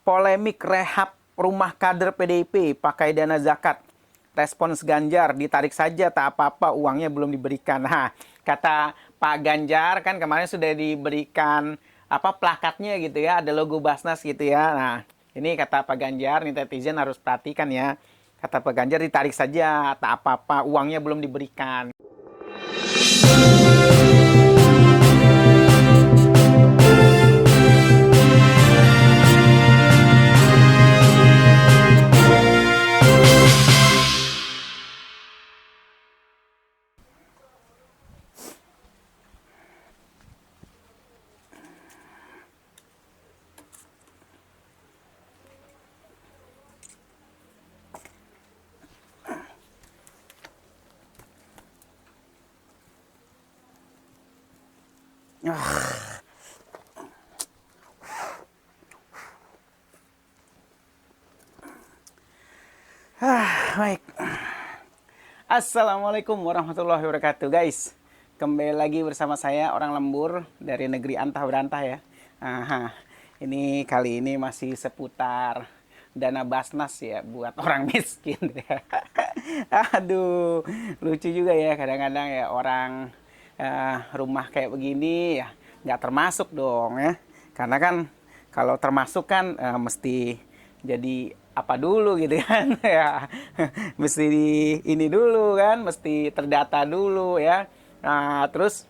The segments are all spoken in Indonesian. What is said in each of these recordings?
Polemik rehab rumah kader PDIP pakai dana zakat. Respons Ganjar, ditarik saja tak apa-apa, uangnya belum diberikan. Nah, kata Pak Ganjar kan kemarin sudah diberikan apa plakatnya gitu ya, ada logo Basnas gitu ya. Nah, ini kata Pak Ganjar, nih netizen harus perhatikan ya. Kata Pak Ganjar, ditarik saja tak apa-apa, uangnya belum diberikan. Baik. Assalamualaikum warahmatullahi wabarakatuh, guys. Kembali lagi bersama saya, orang lembur dari negeri antah berantah ya. Aha, ini kali ini masih seputar dana Basnas ya buat orang miskin ya. Aduh, lucu juga ya kadang-kadang ya orang rumah kayak begini ya nggak termasuk dong ya. Karena kan kalau termasuk kan mesti jadi apa dulu gitu kan ya, mesti ini dulu kan, mesti terdata dulu ya. Nah terus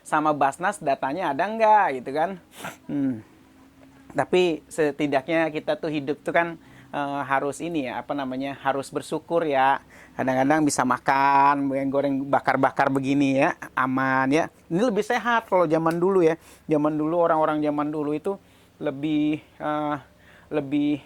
sama Basnas datanya ada nggak gitu kan. Tapi setidaknya kita tuh hidup tuh kan harus ini ya, apa namanya, harus bersyukur ya. Kadang-kadang bisa makan goreng bakar-bakar begini ya, aman ya. Ini lebih sehat kalau zaman dulu ya. Zaman dulu orang-orang zaman dulu itu lebih lebih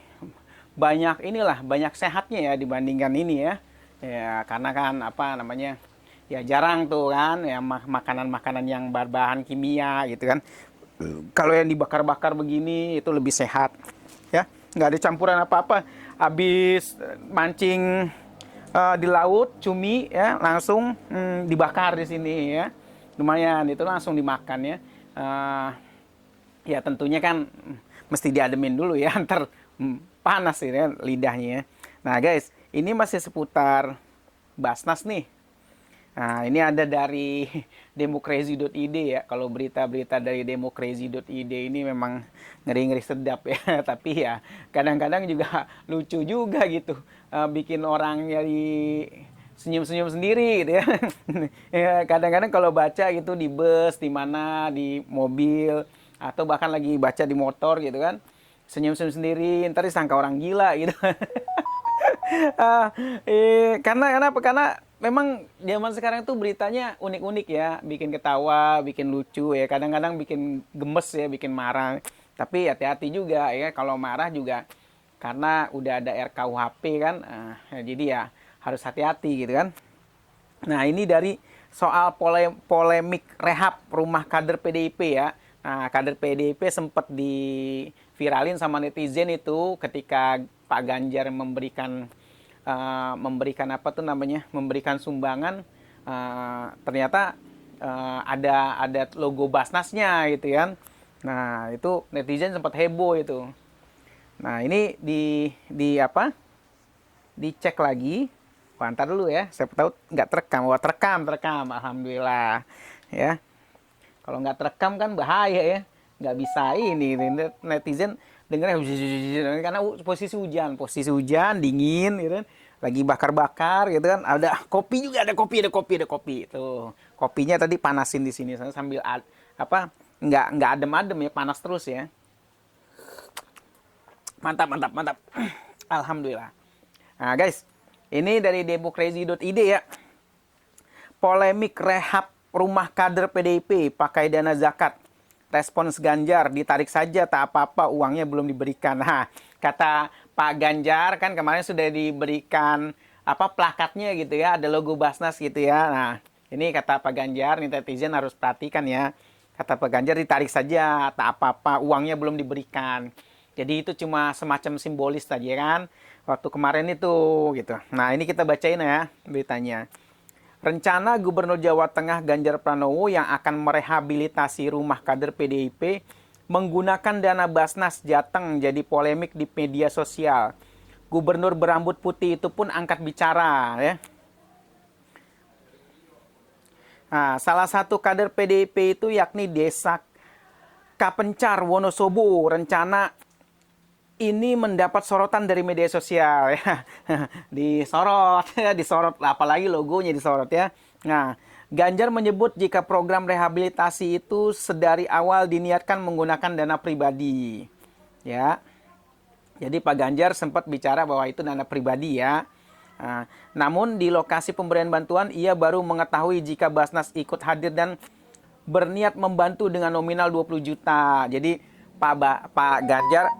banyak inilah, banyak sehatnya ya dibandingkan ini ya. Ya karena kan apa namanya, ya jarang tuh kan ya makanan-makanan yang berbahan kimia gitu kan. Kalau yang dibakar-bakar begini itu lebih sehat ya, nggak ada campuran apa-apa. Habis mancing di laut cumi ya, langsung dibakar di sini ya, lumayan itu langsung dimakan ya. Ya tentunya kan mesti diademin dulu ya, ntar panas ya lidahnya ya. Nah guys, ini masih seputar Basnas nih. Nah ini ada dari democrazy.id ya. Kalau berita-berita dari democrazy.id ini memang ngeri-ngeri sedap ya. Tapi ya kadang-kadang juga lucu juga gitu. Bikin orang jadi senyum-senyum sendiri gitu ya. Ya kadang-kadang kalau baca gitu di bus, di mana, di mobil, atau bahkan lagi baca di motor gitu kan, senyum-senyum sendiri, ntar disangka orang gila gitu. Karena apa? Karena memang zaman sekarang itu beritanya unik-unik ya, bikin ketawa, bikin lucu ya, kadang-kadang bikin gemes ya, bikin marah. Tapi hati-hati juga ya kalau marah juga, karena udah ada RKUHP kan, jadi ya harus hati-hati gitu kan. Nah ini dari soal polemik rehab rumah kader PDIP ya. Nah kader PDIP sempat diviralin sama netizen itu ketika Pak Ganjar memberikan apa tuh namanya, memberikan sumbangan, ternyata ada logo Basnasnya gitu kan. Nah itu netizen sempat heboh itu. Nah ini di apa, dicek lagi. Wah, ntar dulu ya, saya tahu nggak terekam. Wah terekam, alhamdulillah ya. Kalau nggak terekam kan bahaya ya, nggak bisa ini netizen dengarnya karena posisi hujan dingin gitu kan, lagi bakar-bakar gitu kan, ada kopi juga, ada kopi tuh, kopinya tadi panasin di sini sambil apa, nggak adem-adem ya, panas terus ya. Mantap. Alhamdulillah. Nah guys, ini dari democrazy.id ya. Polemik rehab rumah kader PDIP pakai dana zakat. Respons Ganjar, ditarik saja tak apa-apa, uangnya belum diberikan. Nah, kata Pak Ganjar kan kemarin sudah diberikan apa plakatnya gitu ya, ada logo Basnas gitu ya. Nah, ini kata Pak Ganjar, nih netizen harus perhatikan ya. Kata Pak Ganjar, ditarik saja tak apa-apa, uangnya belum diberikan. Jadi itu cuma semacam simbolis tadi kan, waktu kemarin itu gitu. Nah ini kita bacain ya beritanya. Rencana Gubernur Jawa Tengah Ganjar Pranowo yang akan merehabilitasi rumah kader PDIP Menggunakan dana Basnas Jateng jadi polemik di media sosial. Gubernur berambut putih itu pun angkat bicara ya. Nah, salah satu kader PDIP itu yakni Desa Kapencar Wonosobo, rencana ini mendapat sorotan dari media sosial ya. Disorot ya, disorot apalagi logonya disorot ya. Nah, Ganjar menyebut jika program rehabilitasi itu sedari awal diniatkan menggunakan dana pribadi. Ya. Jadi Pak Ganjar sempat bicara bahwa itu dana pribadi ya. Nah, namun di lokasi pemberian bantuan ia baru mengetahui jika Basnas ikut hadir dan berniat membantu dengan nominal 20 juta. Jadi Pak Ganjar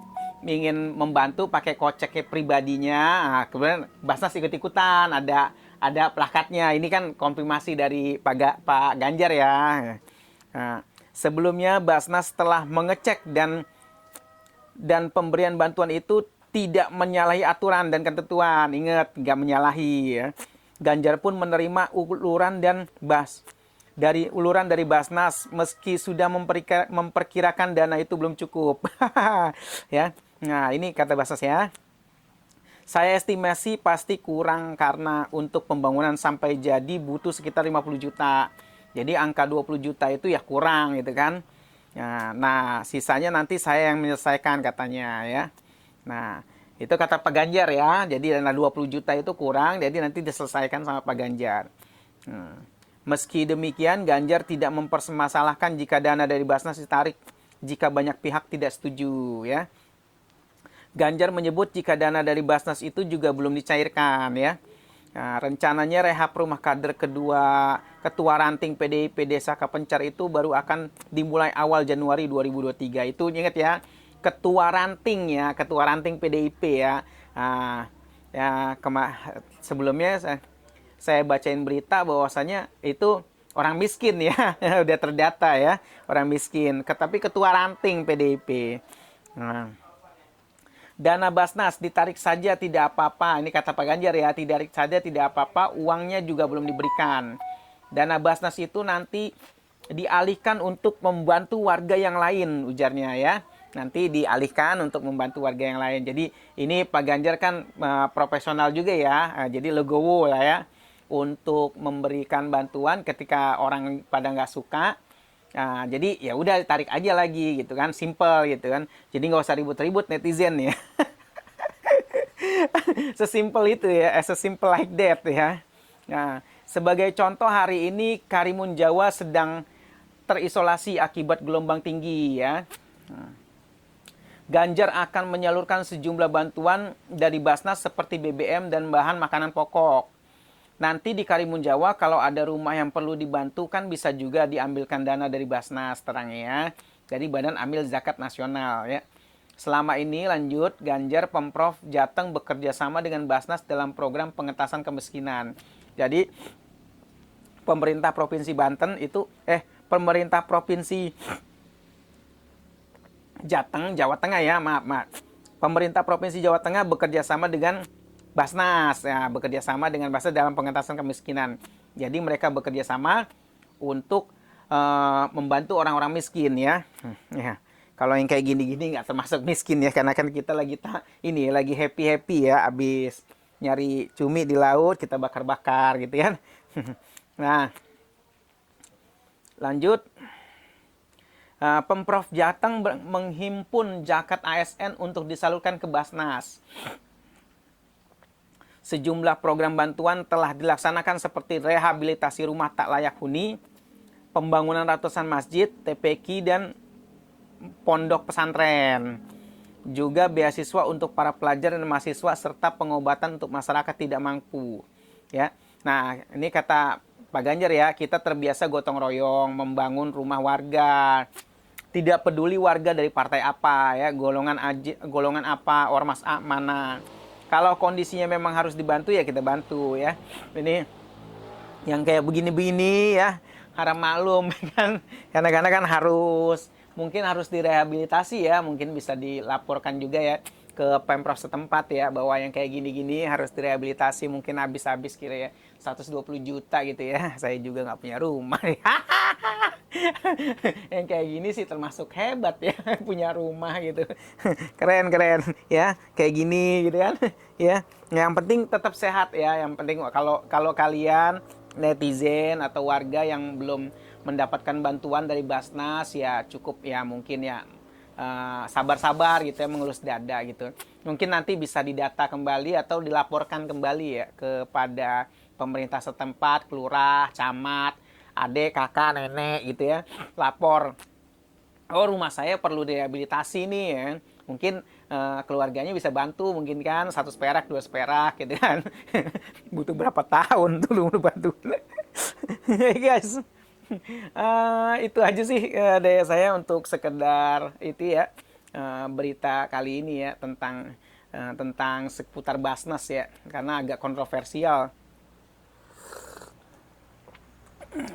ingin membantu pakai koceknya pribadinya. Nah, kemudian Basnas ikut-ikutan, ada plakatnya. Ini kan konfirmasi dari Pak Ganjar ya. Nah, sebelumnya Basnas telah mengecek dan pemberian bantuan itu tidak menyalahi aturan dan ketentuan. Ingat, nggak menyalahi ya. Ganjar pun menerima uluran dari Basnas meski sudah memperkirakan dana itu belum cukup. Ya. Nah, ini kata Basnas ya. Saya estimasi pasti kurang karena untuk pembangunan sampai jadi butuh sekitar 50 juta. Jadi angka 20 juta itu ya kurang gitu kan. Nah, sisanya nanti saya yang menyelesaikan katanya ya. Nah, itu kata Pak Ganjar ya. Jadi dana 20 juta itu kurang, jadi nanti diselesaikan sama Pak Ganjar. Meski demikian, Ganjar tidak mempermasalahkan jika dana dari Basnas ditarik jika banyak pihak tidak setuju ya. Ganjar menyebut jika dana dari Basnas itu juga belum dicairkan ya. Nah, rencananya rehab rumah kader ketua ranting PDIP Desa Kapencar itu baru akan dimulai awal Januari 2023. Itu ingat ya, ketua ranting PDIP ya. Nah, ya sebelumnya saya bacain berita bahwasanya itu orang miskin ya, udah terdata ya, orang miskin. Tapi ketua ranting PDIP. Nah, dana Basnas ditarik saja tidak apa-apa. Ini kata Pak Ganjar ya, ditarik saja tidak apa-apa, uangnya juga belum diberikan. Dana Basnas itu nanti dialihkan untuk membantu warga yang lain, ujarnya ya. Nanti dialihkan untuk membantu warga yang lain. Jadi ini Pak Ganjar kan profesional juga ya. Jadi legowo lah ya. Untuk memberikan bantuan ketika orang pada nggak suka. Nah, jadi ya udah tarik aja lagi gitu kan, simple gitu kan. Jadi nggak usah ribut-ribut netizen ya. Sesimpel itu ya, as a simple like that ya. Nah, sebagai contoh hari ini Karimun Jawa sedang terisolasi akibat gelombang tinggi ya. Ganjar akan menyalurkan sejumlah bantuan dari Basnas seperti BBM dan bahan makanan pokok. Nanti di Karimun Jawa kalau ada rumah yang perlu dibantu kan bisa juga diambilkan dana dari Basnas terangnya ya. Dari Badan Amil Zakat Nasional ya. Selama ini lanjut Ganjar Pemprov Jateng bekerja sama dengan Basnas dalam program pengentasan kemiskinan. Jadi pemerintah Provinsi Banten itu pemerintah Provinsi Jateng, Jawa Tengah ya, maaf. Pemerintah Provinsi Jawa Tengah bekerja sama dengan Basnas ya, bekerja sama dengan Basnas dalam pengentasan kemiskinan. Jadi mereka bekerja sama untuk membantu orang-orang miskin ya. Ya. Kalau yang kayak gini-gini nggak termasuk miskin ya, karena kan kita lagi lagi happy ya, abis nyari cumi di laut kita bakar-bakar gitu kan. Nah, lanjut. Pemprov Jateng menghimpun zakat ASN untuk disalurkan ke Basnas. Sejumlah program bantuan telah dilaksanakan seperti rehabilitasi rumah tak layak huni, pembangunan ratusan masjid, TPQ, dan pondok pesantren. Juga beasiswa untuk para pelajar dan mahasiswa serta pengobatan untuk masyarakat tidak mampu. Ya. Nah, ini kata Pak Ganjar ya, kita terbiasa gotong royong membangun rumah warga. Tidak peduli warga dari partai apa ya, golongan apa, ormas mana. Kalau kondisinya memang harus dibantu ya kita bantu ya. Ini yang kayak begini-begini ya, harap maklum kan. Kadang-kadang kan mungkin harus direhabilitasi ya, mungkin bisa dilaporkan juga ya. ke Pemprov setempat ya, bahwa yang kayak gini-gini harus direhabilitasi, mungkin habis-habis kira ya 120 juta gitu ya. Saya juga nggak punya rumah. Yang kayak gini sih termasuk hebat ya, punya rumah gitu. Keren keren ya, kayak gini gitu kan. Ya, yang penting tetap sehat ya. Yang penting kalau kalau kalian netizen atau warga yang belum mendapatkan bantuan dari Basnas ya, cukup ya mungkin ya sabar-sabar gitu ya, mengelus dada gitu. Mungkin nanti bisa didata kembali atau dilaporkan kembali ya kepada pemerintah setempat, kelurah, camat, adik, kakak, nenek gitu ya. Lapor, oh rumah saya perlu direhabilitasi nih ya. Mungkin keluarganya bisa bantu, mungkin kan 1 perak, 2 perak gitu kan. Butuh berapa tahun tuh lu bantu. Hey guys, itu aja sih dari saya untuk sekedar itu ya, berita kali ini ya tentang seputar Basnas ya, karena agak kontroversial.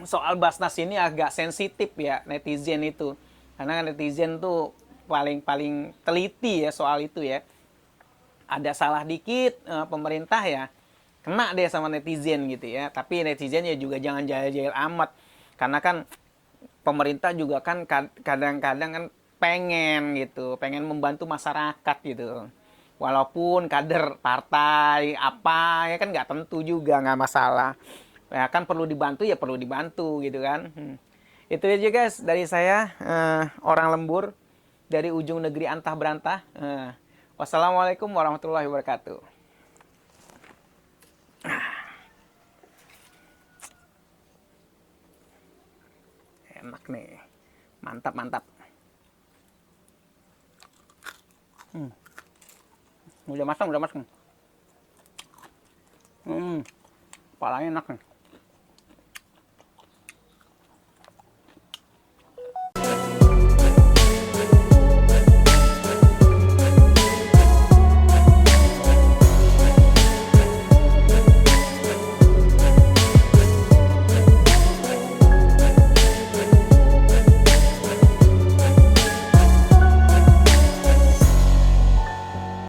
Soal Basnas ini agak sensitif ya netizen itu, karena netizen tuh paling teliti ya soal itu ya. Ada salah dikit pemerintah ya kena deh sama netizen gitu ya. Tapi netizen ya juga jangan jahil-jahil amat, karena kan pemerintah juga kan kadang-kadang kan pengen gitu, pengen membantu masyarakat gitu. Walaupun kader partai apa ya kan nggak tentu juga, nggak masalah. Ya kan perlu dibantu ya perlu dibantu gitu kan. Itu aja guys dari saya, orang lembur dari ujung negeri antah berantah. Wassalamualaikum warahmatullahi wabarakatuh. Enak nih, mantap mantap. Udah masuk. Kepalanya enak nih.